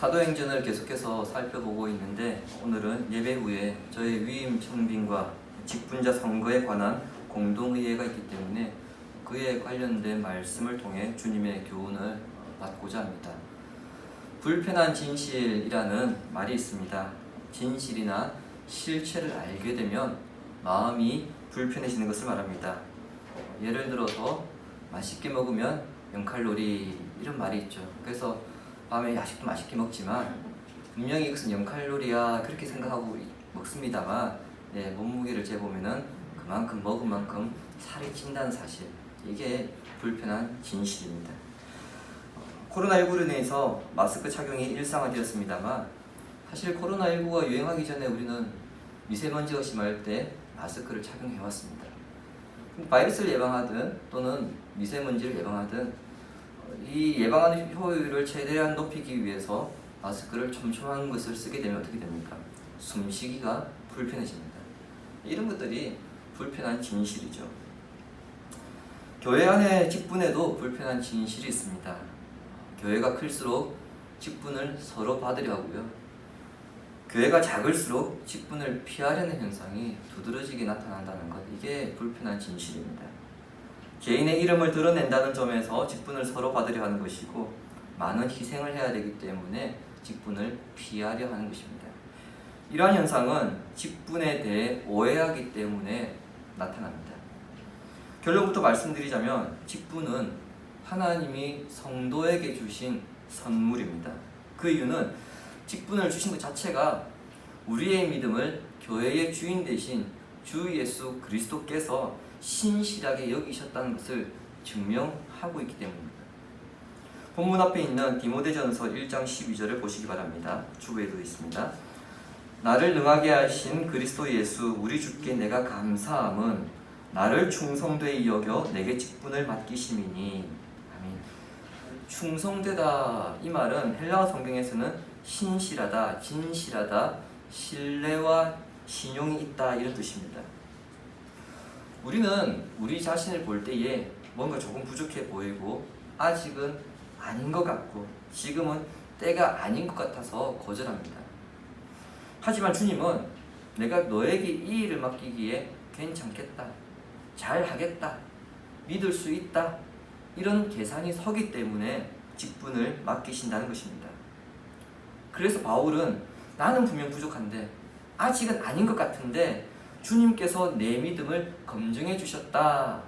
사도행전을 계속해서 살펴보고 있는데 오늘은 예배 후에 저의 위임 청빙과 직분자 선거에 관한 공동의회가 있기 때문에 그에 관련된 말씀을 통해 주님의 교훈을 받고자 합니다. 불편한 진실이라는 말이 있습니다. 진실이나 실체를 알게 되면 마음이 불편해지는 것을 말합니다. 예를 들어서 맛있게 먹으면 0칼로리 이런 말이 있죠. 그래서 밤에 야식도 맛있게 먹지만 분명히 이것은 0칼로리야 그렇게 생각하고 먹습니다만 몸무게를 재보면은 그만큼 먹은 만큼 살이 찐다는 사실, 이게 불편한 진실입니다. 코로나19로 인해서 마스크 착용이 일상화되었습니다만 사실 코로나19가 유행하기 전에 우리는 미세먼지가 심할 때 마스크를 착용해왔습니다. 바이러스를 예방하든 또는 미세먼지를 예방하든 이 예방하는 효율을 최대한 높이기 위해서 마스크를 촘촘한 것을 쓰게 되면 어떻게 됩니까? 숨쉬기가 불편해집니다. 이런 것들이 불편한 진실이죠. 교회 안에 직분에도 불편한 진실이 있습니다. 교회가 클수록 직분을 서로 받으려 하고요. 교회가 작을수록 직분을 피하려는 현상이 두드러지게 나타난다는 것, 이게 불편한 진실입니다. 개인의 이름을 드러낸다는 점에서 직분을 서로 받으려 하는 것이고 많은 희생을 해야 되기 때문에 직분을 피하려 하는 것입니다. 이러한 현상은 직분에 대해 오해하기 때문에 나타납니다. 결론부터 말씀드리자면 직분은 하나님이 성도에게 주신 선물입니다. 그 이유는 직분을 주신 것 자체가 우리의 믿음을 교회의 주인 되신 주 예수 그리스도께서 신실하게 여기셨다는 것을 증명하고 있기 때문입니다. 본문 앞에 있는 디모데전서 1장 12절을 보시기 바랍니다. 주부에도 있습니다. 나를 능하게 하신 그리스도 예수 우리 주께 내가 감사함은 나를 충성되이 여겨 내게 직분을 맡기심이니. 아멘. 충성되다, 이 말은 헬라어 성경에서는 신실하다, 진실하다, 신뢰와 신용이 있다, 이런 뜻입니다. 우리는 우리 자신을 볼 때에 뭔가 조금 부족해 보이고 아직은 아닌 것 같고 지금은 때가 아닌 것 같아서 거절합니다. 하지만 주님은 내가 너에게 이 일을 맡기기에 괜찮겠다, 잘하겠다, 믿을 수 있다, 이런 계산이 서기 때문에 직분을 맡기신다는 것입니다. 그래서 바울은 나는 분명 부족한데 아직은 아닌 것 같은데 주님께서 내 믿음을 검증해 주셨다,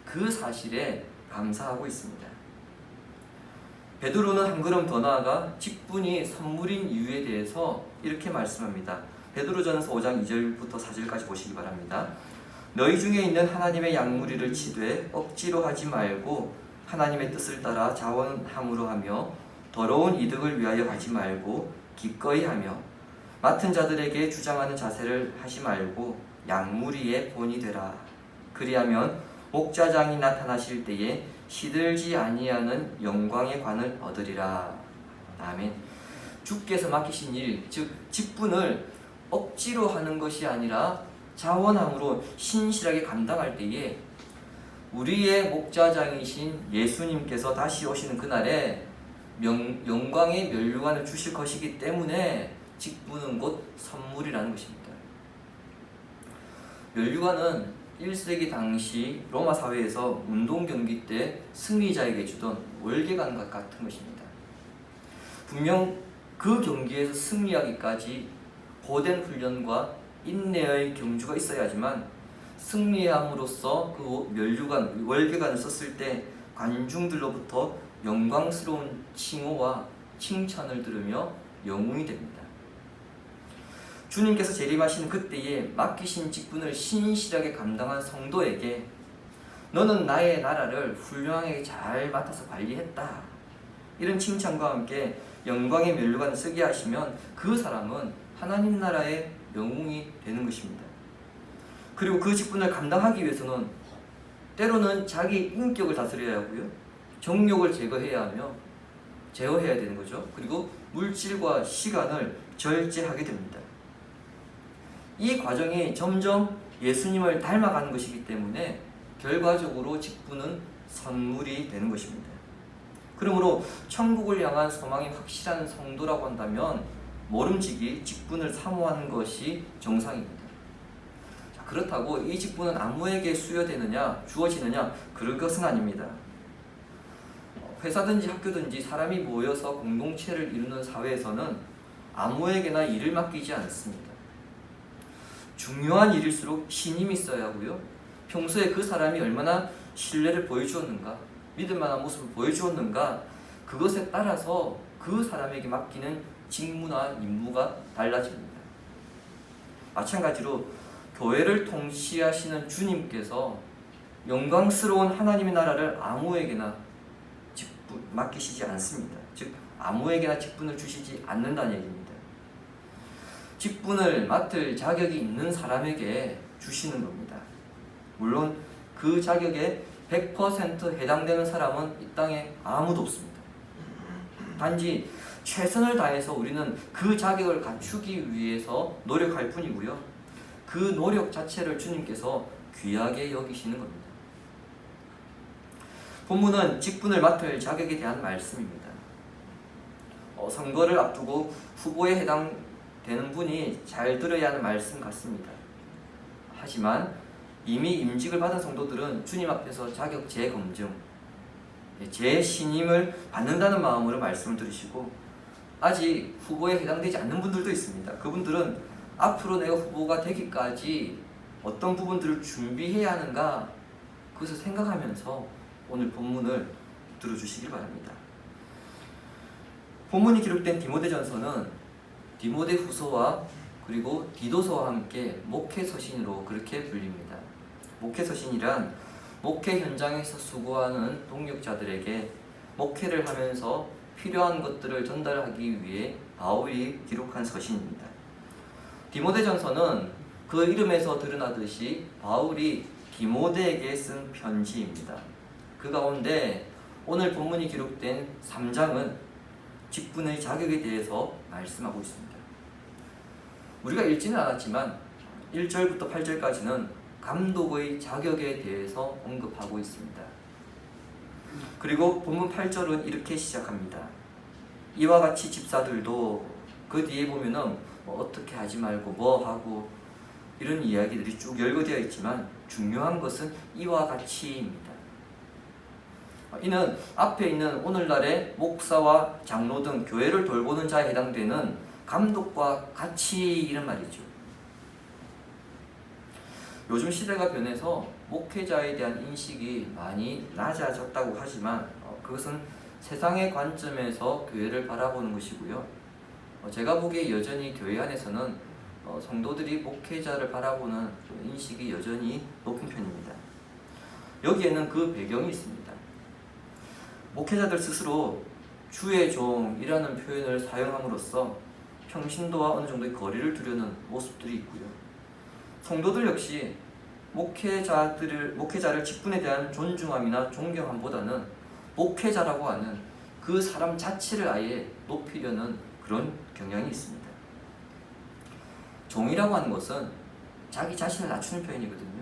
그 사실에 감사하고 있습니다. 베드로는 한 걸음 더 나아가 직분이 선물인 이유에 대해서 이렇게 말씀합니다. 베드로전서 5장 2절부터 4절까지 보시기 바랍니다. 너희 중에 있는 하나님의 양무리를 치되 억지로 하지 말고 하나님의 뜻을 따라 자원함으로 하며 더러운 이득을 위하여 하지 말고 기꺼이 하며 맡은 자들에게 주장하는 자세를 하지 말고 양무리의 본이 되라. 그리하면 목자장이 나타나실 때에 시들지 아니하는 영광의 관을 얻으리라. 아멘. 주께서 맡기신 일, 즉 직분을 억지로 하는 것이 아니라 자원함으로 신실하게 감당할 때에 우리의 목자장이신 예수님께서 다시 오시는 그날에 영광의 면류관을 주실 것이기 때문에 직분은 곧 선물이라는 것입니다. 면류관은 1세기 당시 로마 사회에서 운동 경기 때 승리자에게 주던 월계관과 같은 것입니다. 분명 그 경기에서 승리하기까지 고된 훈련과 인내의 경주가 있어야지만 승리함으로써 그 면류관, 월계관을 썼을 때 관중들로부터 영광스러운 칭호와 칭찬을 들으며 영웅이 됩니다. 주님께서 재림하시는 그때에 맡기신 직분을 신실하게 감당한 성도에게 너는 나의 나라를 훌륭하게 잘 맡아서 관리했다, 이런 칭찬과 함께 영광의 면류관을 쓰게 하시면 그 사람은 하나님 나라의 영웅이 되는 것입니다. 그리고 그 직분을 감당하기 위해서는 때로는 자기 인격을 다스려야 하고요, 정욕을 제어해야 되는 거죠. 그리고 물질과 시간을 절제하게 됩니다. 이 과정이 점점 예수님을 닮아가는 것이기 때문에 결과적으로 직분은 선물이 되는 것입니다. 그러므로 천국을 향한 소망이 확실한 성도라고 한다면 모름지기 직분을 사모하는 것이 정상입니다. 자, 그렇다고 이 직분은 아무에게 수여되느냐, 주어지느냐, 그럴 것은 아닙니다. 회사든지 학교든지 사람이 모여서 공동체를 이루는 사회에서는 아무에게나 일을 맡기지 않습니다. 중요한 일일수록 신임이 있어야 하고요. 평소에 그 사람이 얼마나 신뢰를 보여주었는가, 믿을 만한 모습을 보여주었는가, 그것에 따라서 그 사람에게 맡기는 직무나 임무가 달라집니다. 마찬가지로 교회를 통치하시는 주님께서 영광스러운 하나님의 나라를 아무에게나 맡기시지 않습니다. 즉 아무에게나 직분을 주시지 않는다는 얘기입니다. 직분을 맡을 자격이 있는 사람에게 주시는 겁니다. 물론 그 자격에 100% 해당되는 사람은 이 땅에 아무도 없습니다. 단지 최선을 다해서 우리는 그 자격을 갖추기 위해서 노력할 뿐이고요. 그 노력 자체를 주님께서 귀하게 여기시는 겁니다. 본문은 직분을 맡을 자격에 대한 말씀입니다. 선거를 앞두고 후보에 해당되는 분이 잘 들어야 하는 말씀 같습니다. 하지만 이미 임직을 받은 성도들은 주님 앞에서 자격 재검증, 재신임을 받는다는 마음으로 말씀을 들으시고, 아직 후보에 해당되지 않는 분들도 있습니다. 그분들은 앞으로 내가 후보가 되기까지 어떤 부분들을 준비해야 하는가, 그것을 생각하면서 오늘 본문을 들어주시길 바랍니다. 본문이 기록된 디모데전서는 디모데후서와 그리고 디도서와 함께 목회서신으로 그렇게 불립니다. 목회서신이란 목회 현장에서 수고하는 동역자들에게 목회를 하면서 필요한 것들을 전달하기 위해 바울이 기록한 서신입니다. 디모데전서는 그 이름에서 드러나듯이 바울이 디모데에게 쓴 편지입니다. 그 가운데 오늘 본문이 기록된 3장은 직분의 자격에 대해서 말씀하고 있습니다. 우리가 읽지는 않았지만 1절부터 8절까지는 감독의 자격에 대해서 언급하고 있습니다. 그리고 본문 8절은 이렇게 시작합니다. 이와 같이 집사들도, 그 뒤에 보면은 어떻게 하지 말고 뭐 하고 이런 이야기들이 쭉 열거되어 있지만 중요한 것은 이와 같이입니다. 이는 앞에 있는 오늘날의 목사와 장로 등 교회를 돌보는 자에 해당되는 감독과 같이 이런 말이죠. 요즘 시대가 변해서 목회자에 대한 인식이 많이 낮아졌다고 하지만 그것은 세상의 관점에서 교회를 바라보는 것이고요. 제가 보기에 여전히 교회 안에서는 성도들이 목회자를 바라보는 인식이 여전히 높은 편입니다. 여기에는 그 배경이 있습니다. 목회자들 스스로 주의 종이라는 표현을 사용함으로써 평신도와 어느 정도의 거리를 두려는 모습들이 있고요. 성도들 역시 목회자를 직분에 대한 존중함이나 존경함보다는 목회자라고 하는 그 사람 자체를 아예 높이려는 그런 경향이 있습니다. 종이라고 하는 것은 자기 자신을 낮추는 표현이거든요.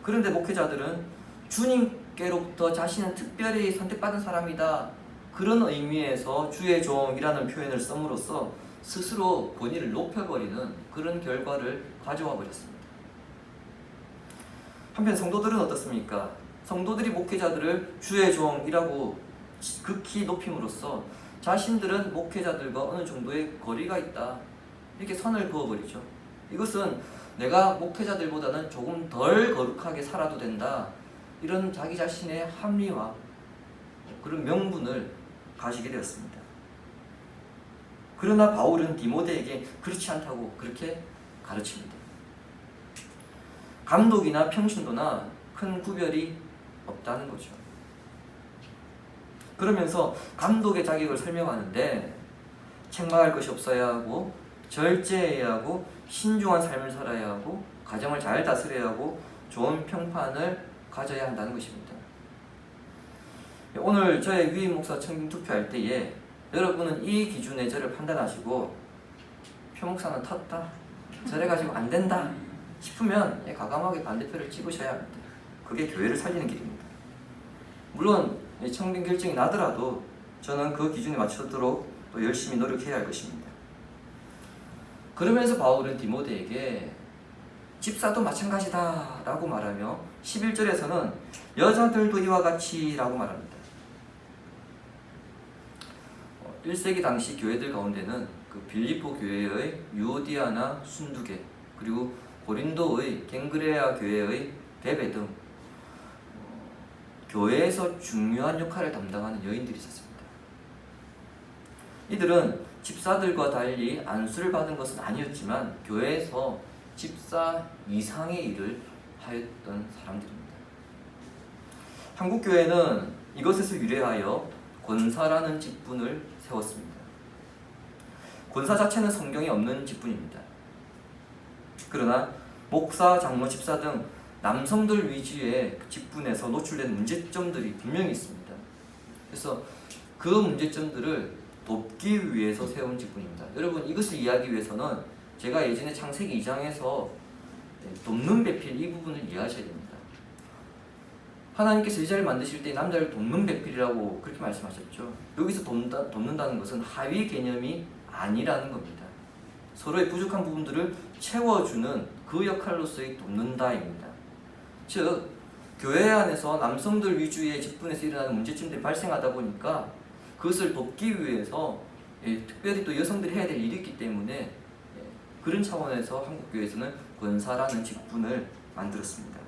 그런데 목회자들은 주님께로부터 자신은 특별히 선택받은 사람이다, 그런 의미에서 주의 종이라는 표현을 씀으로써 스스로 본인을 높여버리는 그런 결과를 가져와 버렸습니다. 한편 성도들은 어떻습니까? 성도들이 목회자들을 주의 종이라고 극히 높임으로써 자신들은 목회자들과 어느 정도의 거리가 있다, 이렇게 선을 그어버리죠. 이것은 내가 목회자들보다는 조금 덜 거룩하게 살아도 된다, 이런 자기 자신의 합리화, 그런 명분을 가지게 되었습니다. 그러나 바울은 디모데에게 그렇지 않다고 그렇게 가르칩니다. 감독이나 평신도나 큰 구별이 없다는 거죠. 그러면서 감독의 자격을 설명하는데 책망할 것이 없어야 하고, 절제해야 하고, 신중한 삶을 살아야 하고, 가정을 잘 다스려야 하고, 좋은 평판을 가져야 한다는 것입니다. 오늘 저의 위임 목사 청빙 투표할 때에 여러분은 이 기준에 저를 판단하시고 표 목사는 텄다, 저래가지고 안 된다 싶으면 과감하게 반대표를 찍으셔야 합니다. 그게 교회를 살리는 길입니다. 물론 청빙 결정이 나더라도 저는 그 기준에 맞추도록 또 열심히 노력해야 할 것입니다. 그러면서 바울은 디모데에게 집사도 마찬가지다 라고 말하며 11절에서는 여자들도 이와 같이 라고 말합니다. 1세기 당시 교회들 가운데는 그 빌립보 교회의 유오디아나 순두계, 그리고 고린도의 갱그레아 교회의 베베 등 교회에서 중요한 역할을 담당하는 여인들이 있었습니다. 이들은 집사들과 달리 안수를 받은 것은 아니었지만 교회에서 집사 이상의 일을 하였던 사람들입니다. 한국 교회는 이것에서 유래하여 권사라는 직분을 세웠습니다. 권사 자체는 성경에 없는 직분입니다. 그러나 목사, 장로, 집사 등 남성들 위주의 직분에서 노출된 문제점들이 분명히 있습니다. 그래서 그 문제점들을 돕기 위해서 세운 직분입니다. 여러분, 이것을 이해하기 위해서는 제가 예전에 창세기 2장에서 돕는 배필 이 부분을 이해하셔야 됩니다. 하나님께서 여자를 만드실 때 남자를 돕는 배필이라고 그렇게 말씀하셨죠. 여기서 돕는다는 것은 하위 개념이 아니라는 겁니다. 서로의 부족한 부분들을 채워주는 그 역할로서의 돕는다입니다. 즉, 교회 안에서 남성들 위주의 직분에서 일어나는 문제점들이 발생하다 보니까 그것을 돕기 위해서 특별히 또 여성들이 해야 될 일이 있기 때문에 그런 차원에서 한국교회에서는 권사라는 직분을 만들었습니다.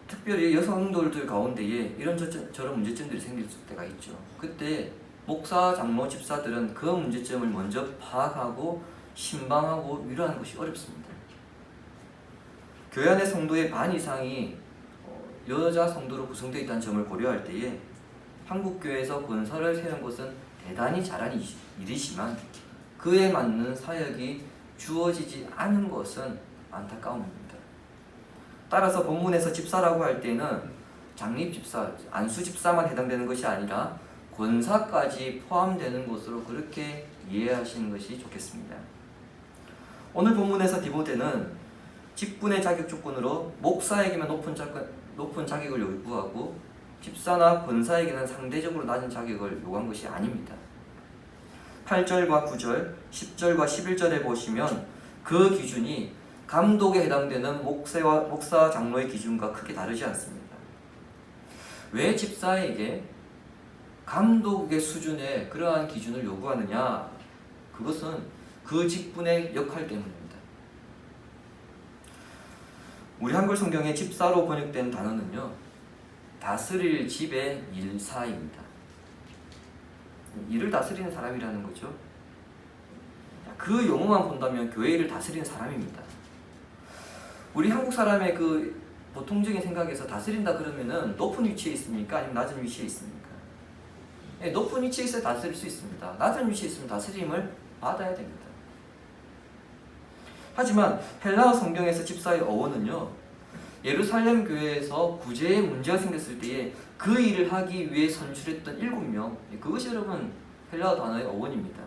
특별히 여성들 가운데에 이런저런 문제점들이 생길 때가 있죠. 그때 목사, 장로, 집사들은 그 문제점을 먼저 파악하고 신방하고 위로하는 것이 어렵습니다. 교회 안의 성도의 반 이상이 여자 성도로 구성되어 있다는 점을 고려할 때에 한국교회에서 권사를 세운 것은 대단히 잘한 일이지만 그에 맞는 사역이 주어지지 않은 것은 안타까움입니다. 따라서 본문에서 집사라고 할 때는 장립집사, 안수집사만 해당되는 것이 아니라 권사까지 포함되는 것으로 그렇게 이해하시는 것이 좋겠습니다. 오늘 본문에서 디모데는 직분의 자격 조건으로 목사에게만 높은 자격을 요구하고 집사나 권사에게는 상대적으로 낮은 자격을 요구한 것이 아닙니다. 8절과 9절, 10절과 11절에 보시면 그 기준이 감독에 해당되는 목사, 장로의 기준과 크게 다르지 않습니다. 왜 집사에게 감독의 수준의 그러한 기준을 요구하느냐? 그것은 그 직분의 역할 때문입니다. 우리 한글 성경에 집사로 번역된 단어는요, 다스릴 집의 일사입니다. 일을 다스리는 사람이라는 거죠. 그 용어만 본다면 교회 일을 다스리는 사람입니다. 우리 한국 사람의 그 보통적인 생각에서 다스린다 그러면은 높은 위치에 있습니까? 아니면 낮은 위치에 있습니까? 높은 위치에 있어야 다스릴 수 있습니다. 낮은 위치에 있으면 다스림을 받아야 됩니다. 하지만 헬라어 성경에서 집사의 어원은요, 예루살렘 교회에서 구제에 문제가 생겼을 때에 그 일을 하기 위해 선출했던 7명, 그것이 여러분 헬라어 단어의 어원입니다.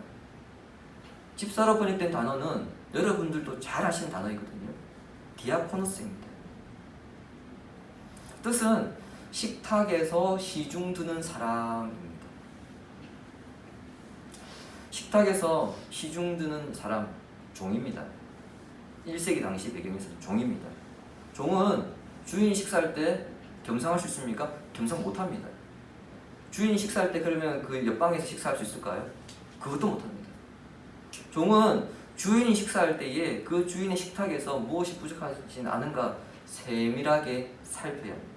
집사로 번역된 단어는 여러분들도 잘 아시는 단어이거든요. 디아코노스입니다. 뜻은 식탁에서 시중 드는 사람입니다. 식탁에서 시중 드는 사람, 종입니다. 1세기 당시 배경에서는 종입니다. 종은 주인이 식사할 때 겸상할 수 있습니까? 겸상 못합니다. 주인이 식사할 때 그러면 그 옆방에서 식사할 수 있을까요? 그것도 못합니다. 종은 주인이 식사할 때에 그 주인의 식탁에서 무엇이 부족하지 않은가 세밀하게 살펴야 합니다.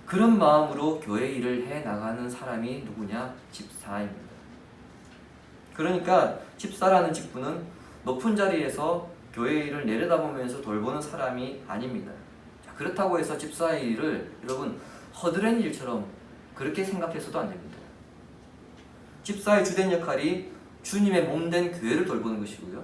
그런 마음으로 교회 일을 해나가는 사람이 누구냐? 집사입니다. 그러니까 집사라는 직분은 높은 자리에서 교회 일을 내려다보면서 돌보는 사람이 아닙니다. 자, 그렇다고 해서 집사의 일을 여러분 허드렛 일처럼 그렇게 생각해서도 안 됩니다. 집사의 주된 역할이 주님의 몸된 교회를 돌보는 것이고요,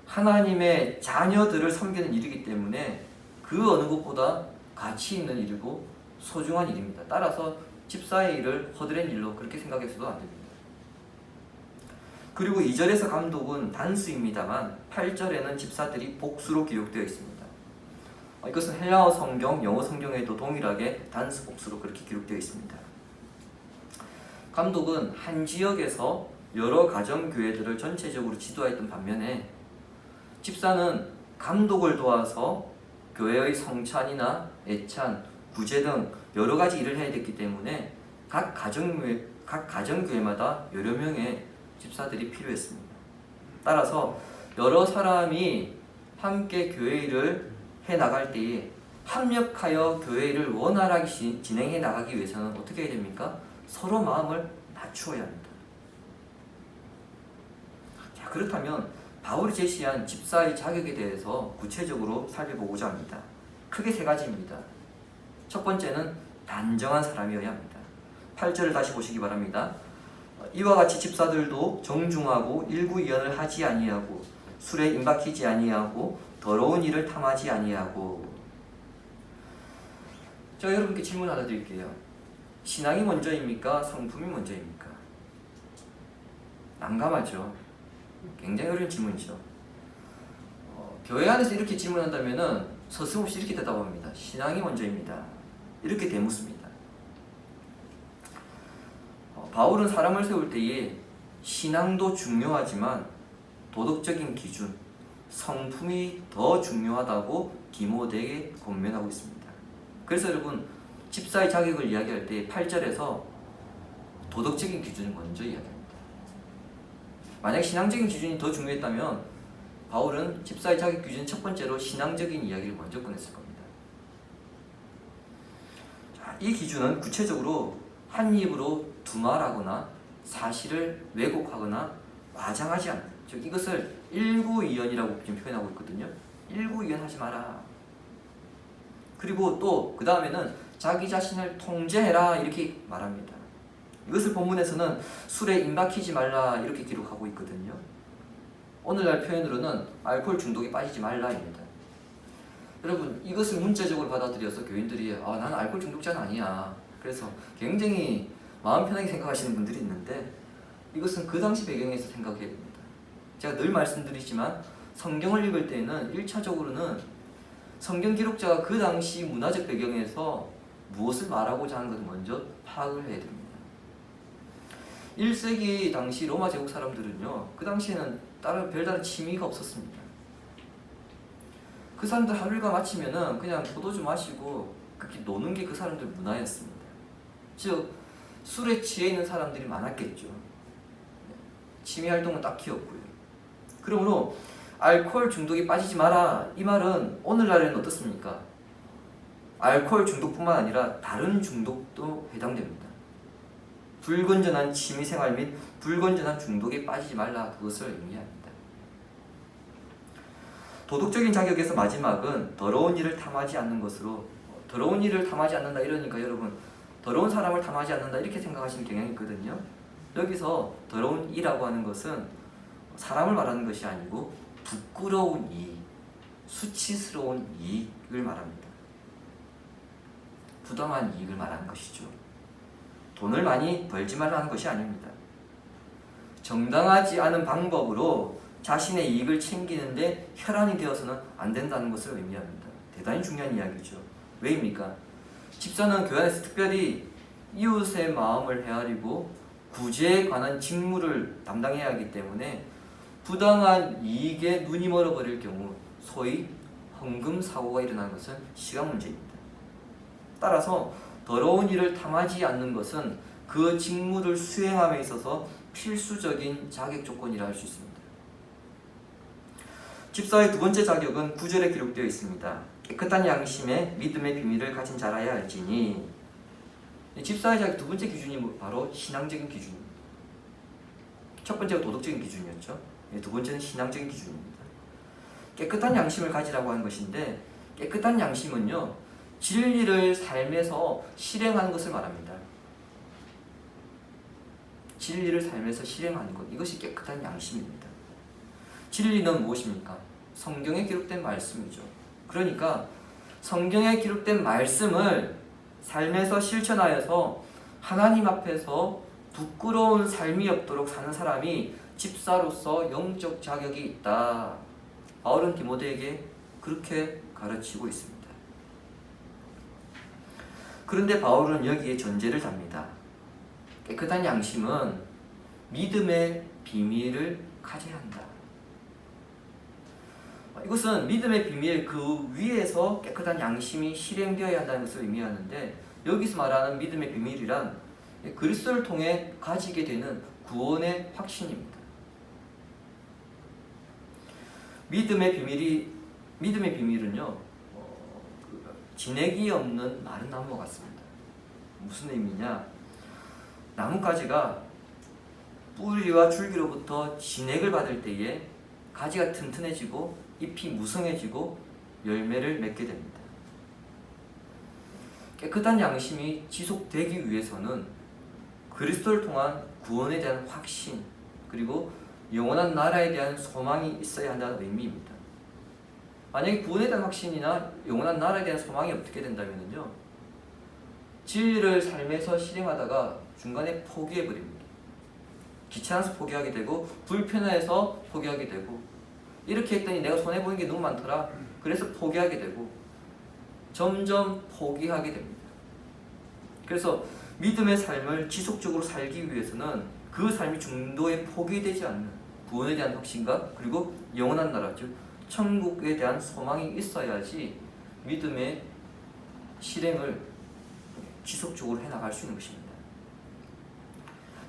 하나님의 자녀들을 섬기는 일이기 때문에 그 어느 것보다 가치 있는 일이고 소중한 일입니다. 따라서 집사의 일을 허드렛 일로 그렇게 생각해서도 안 됩니다. 그리고 2절에서 감독은 단수입니다만 8절에는 집사들이 복수로 기록되어 있습니다. 이것은 헬라어 성경, 영어 성경에도 동일하게 단수복수로 그렇게 기록되어 있습니다. 감독은 한 지역에서 여러 가정교회들을 전체적으로 지도했던 반면에 집사는 감독을 도와서 교회의 성찬이나 애찬, 구제 등 여러 가지 일을 해야 됐기 때문에 각 가정교회마다 여러 명의 집사들이 필요했습니다. 따라서 여러 사람이 함께 교회 일을 해 나갈 때에 합력하여 교회 일을 원활하게 진행해 나가기 위해서는 어떻게 해야 됩니까? 서로 마음을 낮추어야 합니다. 자, 그렇다면 바울이 제시한 집사의 자격에 대해서 구체적으로 살펴보고자 합니다. 크게 세 가지입니다. 첫 번째는 단정한 사람이어야 합니다. 8절을 다시 보시기 바랍니다. 이와 같이 집사들도 정중하고 일구이연을 하지 아니하고 술에 임박히지 아니하고 더러운 일을 탐하지 아니하고. 제가 여러분께 질문 하나 드릴게요. 신앙이 먼저입니까? 성품이 먼저입니까? 난감하죠. 굉장히 어려운 질문이죠. 교회 안에서 이렇게 질문한다면 서슴없이 이렇게 대답합니다. 신앙이 먼저입니다. 이렇게 대묻습니다. 바울은 사람을 세울 때에 신앙도 중요하지만 도덕적인 기준, 성품이 더 중요하다고 디모데에게 권면하고 있습니다. 그래서 여러분, 집사의 자격을 이야기할 때 8절에서 도덕적인 기준을 먼저 이야기합니다. 만약 신앙적인 기준이 더 중요했다면 바울은 집사의 자격 기준 첫 번째로 신앙적인 이야기를 먼저 꺼냈을 겁니다. 자, 이 기준은 구체적으로 한 입으로 두말하거나 사실을 왜곡하거나 과장하지 않는, 즉 이것을 일구이연이라고 지금 표현하고 있거든요. 일구이연 하지 마라. 그리고 또 그 다음에는 자기 자신을 통제해라 이렇게 말합니다. 이것을 본문에서는 술에 임박히지 말라 이렇게 기록하고 있거든요. 오늘날 표현으로는 알코올 중독에 빠지지 말라입니다. 여러분, 이것을 문자적으로 받아들여서 교인들이 나는 알코올 중독자는 아니야, 그래서 굉장히 마음 편하게 생각하시는 분들이 있는데 이것은 그 당시 배경에서 생각해야 됩니다. 제가 늘 말씀드리지만 성경을 읽을 때는 1차적으로는 성경 기록자가 그 당시 문화적 배경에서 무엇을 말하고자 하는 것을 먼저 파악을 해야 됩니다. 1세기 당시 로마 제국 사람들은요, 그 당시에는 별다른 취미가 없었습니다. 그 사람들 하루 일과 마치면은 그냥 포도주 마시고 그렇게 노는 게 그 사람들 문화였습니다. 즉 술에 취해 있는 사람들이 많았겠죠. 취미 활동은 딱히 없고요. 그러므로 알코올 중독에 빠지지 마라, 이 말은 오늘날에는 어떻습니까? 알코올 중독뿐만 아니라 다른 중독도 해당됩니다. 불건전한 취미생활 및 불건전한 중독에 빠지지 말라, 그것을 의미합니다. 도덕적인 자격에서 마지막은 더러운 일을 탐하지 않는 것으로, 더러운 일을 탐하지 않는다 이러니까 여러분, 더러운 사람을 탐하지 않는다 이렇게 생각하시는 경향이 있거든요. 여기서 더러운 이라고 하는 것은 사람을 말하는 것이 아니고 부끄러운 이익, 수치스러운 이익을 말합니다. 부당한 이익을 말하는 것이죠. 돈을 많이 벌지 말라는 것이 아닙니다. 정당하지 않은 방법으로 자신의 이익을 챙기는데 혈안이 되어서는 안 된다는 것을 의미합니다. 대단히 중요한 이야기죠. 왜입니까? 집사는 교회 안에서 특별히 이웃의 마음을 헤아리고 구제에 관한 직무를 담당해야 하기 때문에 부당한 이익에 눈이 멀어버릴 경우 소위 헌금사고가 일어나는 것은 시간 문제입니다. 따라서 더러운 일을 탐하지 않는 것은 그 직무를 수행함에 있어서 필수적인 자격 조건이라 할 수 있습니다. 집사의 두 번째 자격은 9절에 기록되어 있습니다. 깨끗한 양심에 믿음의 비밀을 가진 자라야 할지니. 집사의 자격 두 번째 기준이 바로 신앙적인 기준입니다. 첫 번째가 도덕적인 기준이었죠. 두 번째는 신앙적인 기준입니다. 깨끗한 양심을 가지라고 하는 것인데, 깨끗한 양심은요, 진리를 삶에서 실행하는 것을 말합니다. 진리를 삶에서 실행하는 것, 이것이 깨끗한 양심입니다. 진리는 무엇입니까? 성경에 기록된 말씀이죠. 그러니까 성경에 기록된 말씀을 삶에서 실천하여서 하나님 앞에서 부끄러운 삶이 없도록 사는 사람이 집사로서 영적 자격이 있다. 바울은 디모데에게 그렇게 가르치고 있습니다. 그런데 바울은 여기에 전제를 답니다. 깨끗한 양심은 믿음의 비밀을 가져야 한다. 이것은 믿음의 비밀 그 위에서 깨끗한 양심이 실행되어야 한다는 것을 의미하는데, 여기서 말하는 믿음의 비밀이란 그리스도를 통해 가지게 되는 구원의 확신입니다. 믿음의 비밀은요, 진액이 없는 마른 나무와 같습니다. 무슨 의미냐? 나뭇가지가 뿌리와 줄기로부터 진액을 받을 때에 가지가 튼튼해지고 잎이 무성해지고 열매를 맺게 됩니다. 깨끗한 양심이 지속되기 위해서는 그리스도를 통한 구원에 대한 확신, 그리고 영원한 나라에 대한 소망이 있어야 한다는 의미입니다. 만약에 구원에 대한 확신이나 영원한 나라에 대한 소망이 없게 된다면요, 진리를 삶에서 실행하다가 중간에 포기해버립니다. 귀찮아서 포기하게 되고, 불편해서 포기하게 되고, 이렇게 했더니 내가 손해보는 게 너무 많더라, 그래서 포기하게 되고, 점점 포기하게 됩니다. 그래서 믿음의 삶을 지속적으로 살기 위해서는 그 삶이 중도에 포기되지 않는 구원에 대한 확신과 그리고 영원한 나라, 즉 천국에 대한 소망이 있어야지 믿음의 실행을 지속적으로 해나갈 수 있는 것입니다.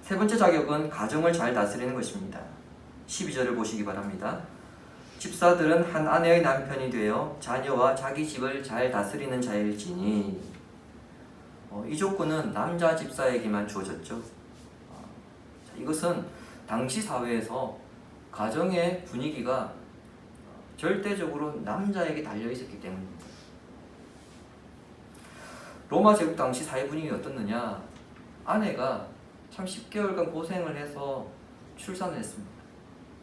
세 번째 자격은 가정을 잘 다스리는 것입니다. 12절을 보시기 바랍니다. 집사들은 한 아내의 남편이 되어 자녀와 자기 집을 잘 다스리는 자일지니. 이 조건은 남자 집사에게만 주어졌죠. 이것은 당시 사회에서 가정의 분위기가 절대적으로 남자에게 달려 있었기 때문입니다. 로마 제국 당시 사회 분위기가 어떻느냐? 아내가 참 10개월간 고생을 해서 출산을 했습니다.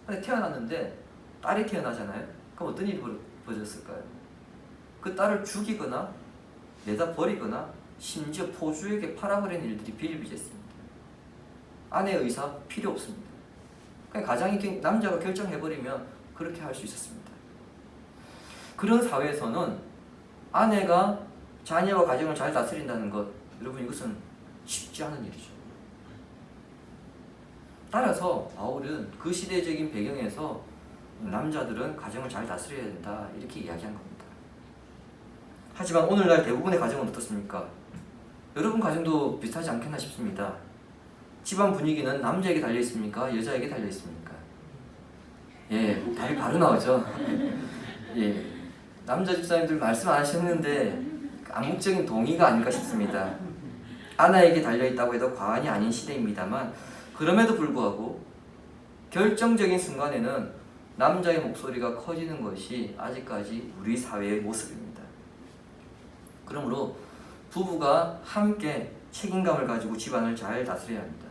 근데 태어났는데 딸이 태어나잖아요. 그럼 어떤 일이 벌어졌을까요? 그 딸을 죽이거나 내다 버리거나 심지어 포주에게 팔아버리는 일들이 비일비재했습니다. 아내의 의사 필요 없습니다. 그냥 가장이 남자가 결정해버리면 그렇게 할 수 있었습니다. 그런 사회에서는 아내가 자녀와 가정을 잘 다스린다는 것, 여러분, 이것은 쉽지 않은 일이죠. 따라서 바울은 그 시대적인 배경에서 남자들은 가정을 잘 다스려야 된다, 이렇게 이야기한 겁니다. 하지만 오늘날 대부분의 가정은 어떻습니까? 여러분 가정도 비슷하지 않겠나 싶습니다. 집안 분위기는 남자에게 달려 있습니까? 여자에게 달려 있습니까? 예, 답이 바로 나오죠. 예, 남자 집사님들 말씀 안 하셨는데 암묵적인 동의가 아닐까 싶습니다. 아내에게 달려 있다고 해도 과언이 아닌 시대입니다만, 그럼에도 불구하고 결정적인 순간에는 남자의 목소리가 커지는 것이 아직까지 우리 사회의 모습입니다. 그러므로 부부가 함께 책임감을 가지고 집안을 잘 다스려야 합니다.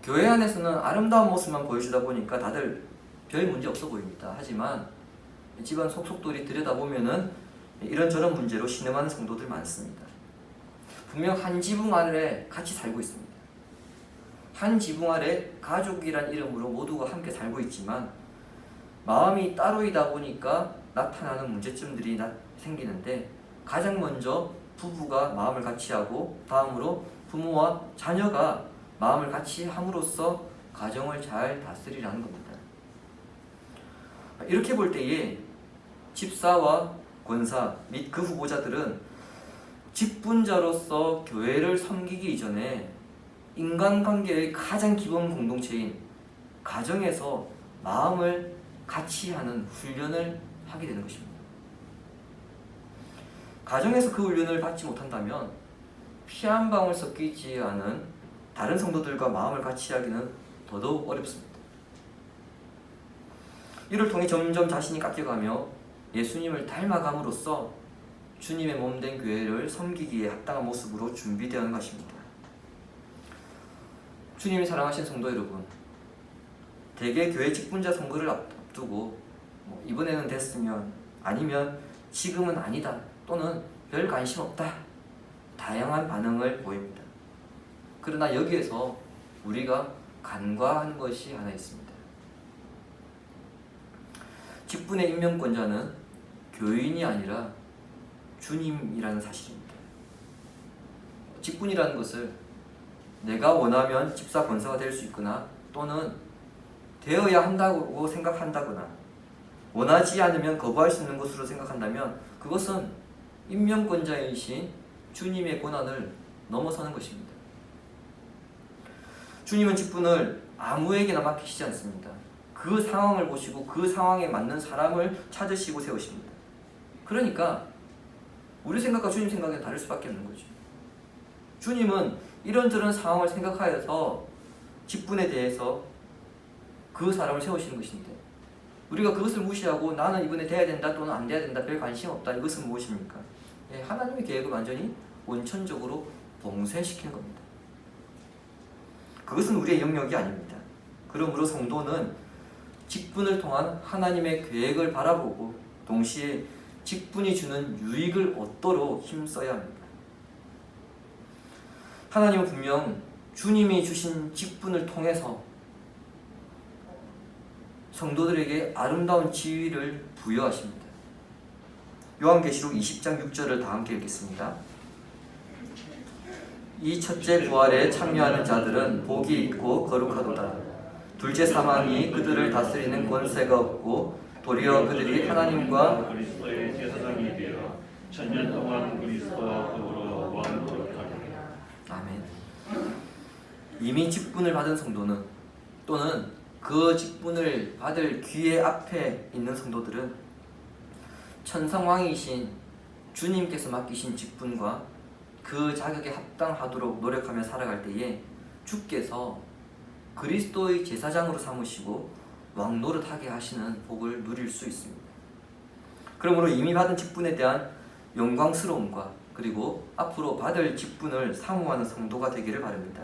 교회 안에서는 아름다운 모습만 보여주다 보니까 다들 별 문제 없어 보입니다. 하지만 집안 속속들이 들여다보면은 이런저런 문제로 신음하는 성도들 많습니다. 분명 한 지붕 아래 같이 살고 있습니다. 한 지붕 아래 가족이란 이름으로 모두가 함께 살고 있지만 마음이 따로이다 보니까 나타나는 문제점들이 생기는데, 가장 먼저 부부가 마음을 같이 하고 다음으로 부모와 자녀가 마음을 같이 함으로써 가정을 잘 다스리라는 겁니다. 이렇게 볼 때에 집사와 권사 및 그 후보자들은 직분자로서 교회를 섬기기 이전에 인간관계의 가장 기본 공동체인 가정에서 마음을 같이 하는 훈련을 하게 되는 것입니다. 가정에서 그 훈련을 받지 못한다면 피 한 방울 섞이지 않은 다른 성도들과 마음을 같이 하기는 더더욱 어렵습니다. 이를 통해 점점 자신이 깎여가며 예수님을 닮아감으로써 주님의 몸된 교회를 섬기기에 합당한 모습으로 준비되는 것입니다. 주님이 사랑하신 성도 여러분, 대개 교회 직분자 선거를 앞두고 이번에는 됐으면, 아니면 지금은 아니다, 또는 별 관심 없다, 다양한 반응을 보입니다. 그러나 여기에서 우리가 간과한 것이 하나 있습니다. 직분의 임명권자는 교인이 아니라 주님이라는 사실입니다. 직분이라는 것을 내가 원하면 집사 권사가 될 수 있거나 또는 되어야 한다고 생각한다거나 원하지 않으면 거부할 수 있는 것으로 생각한다면 그것은 임명권자이신 주님의 권한을 넘어서는 것입니다. 주님은 직분을 아무에게나 맡기시지 않습니다. 그 상황을 보시고 그 상황에 맞는 사람을 찾으시고 세우십니다. 그러니까 우리 생각과 주님 생각이 다를 수밖에 없는 거죠. 주님은 이런저런 상황을 생각하여서 직분에 대해서 그 사람을 세우시는 것인데 우리가 그것을 무시하고 나는 이번에 돼야 된다 또는 안 돼야 된다 별 관심 없다 이것은 무엇입니까? 하나님의 계획을 완전히 원천적으로 봉쇄시키는 겁니다. 그것은 우리의 영역이 아닙니다. 그러므로 성도는 직분을 통한 하나님의 계획을 바라보고 동시에 직분이 주는 유익을 얻도록 힘써야 합니다. 하나님은 분명 주님이 주신 직분을 통해서 성도들에게 아름다운 지위를 부여하십니다. 요한계시록 20장 6절을 다 함께 읽겠습니다. 이 첫째 부활에 참여하는 자들은 복이 있고 거룩하도다. 둘째 사망이 그들을 다스리는 권세가 없고 도리어 그들이 하나님과 그리스도의 제사장이 되어 천년 동안 그리스도와 더불어 왕노릇하리라. 아멘. 이미 직분을 받은 성도는 또는 그 직분을 받을 기회 앞에 있는 성도들은 천상왕이신 주님께서 맡기신 직분과 그 자격에 합당하도록 노력하며 살아갈 때에 주께서 그리스도의 제사장으로 삼으시고 왕노릇하게 하시는 복을 누릴 수 있습니다. 그러므로 이미 받은 직분에 대한 영광스러움과 그리고 앞으로 받을 직분을 사모하는 성도가 되기를 바랍니다.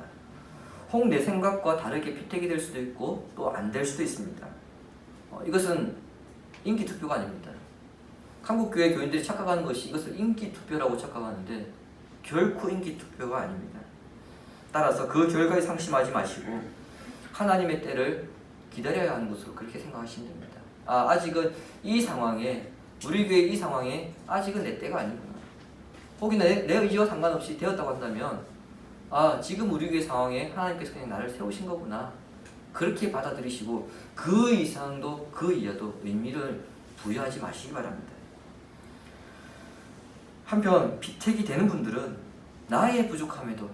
혹 내 생각과 다르게 피택이 될 수도 있고 또 안 될 수도 있습니다. 이것은 인기투표가 아닙니다. 한국교회 교인들이 착각하는 것이 이것을 인기투표라고 착각하는데 결코 인기투표가 아닙니다. 따라서 그 결과에 상심하지 마시고 하나님의 때를 기다려야 하는 것으로 그렇게 생각하시면 됩니다. 아직은 이 상황에 우리 교회 이 상황에 아직은 내 때가 아니구나. 혹이나 내 의지와 상관없이 되었다고 한다면 지금 우리 교회 상황에 하나님께서 그냥 나를 세우신 거구나. 그렇게 받아들이시고 그 이상도 그 이하도 의미를 부여하지 마시기 바랍니다. 한편 피택이 되는 분들은 나의 부족함에도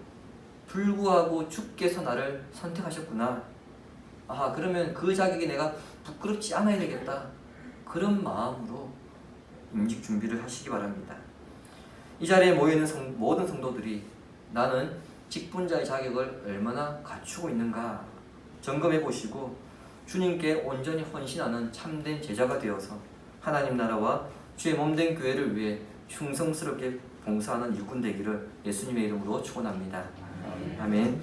불구하고 주께서 나를 선택하셨구나. 그러면 그 자격에 내가 부끄럽지 않아야 되겠다. 그런 마음으로 임직 준비를 하시기 바랍니다. 이 자리에 모여있는 모든 성도들이 나는 직분자의 자격을 얼마나 갖추고 있는가 점검해 보시고 주님께 온전히 헌신하는 참된 제자가 되어서 하나님 나라와 주의 몸된 교회를 위해 충성스럽게 봉사하는 일꾼 되기를 예수님의 이름으로 축원합니다. 아멘.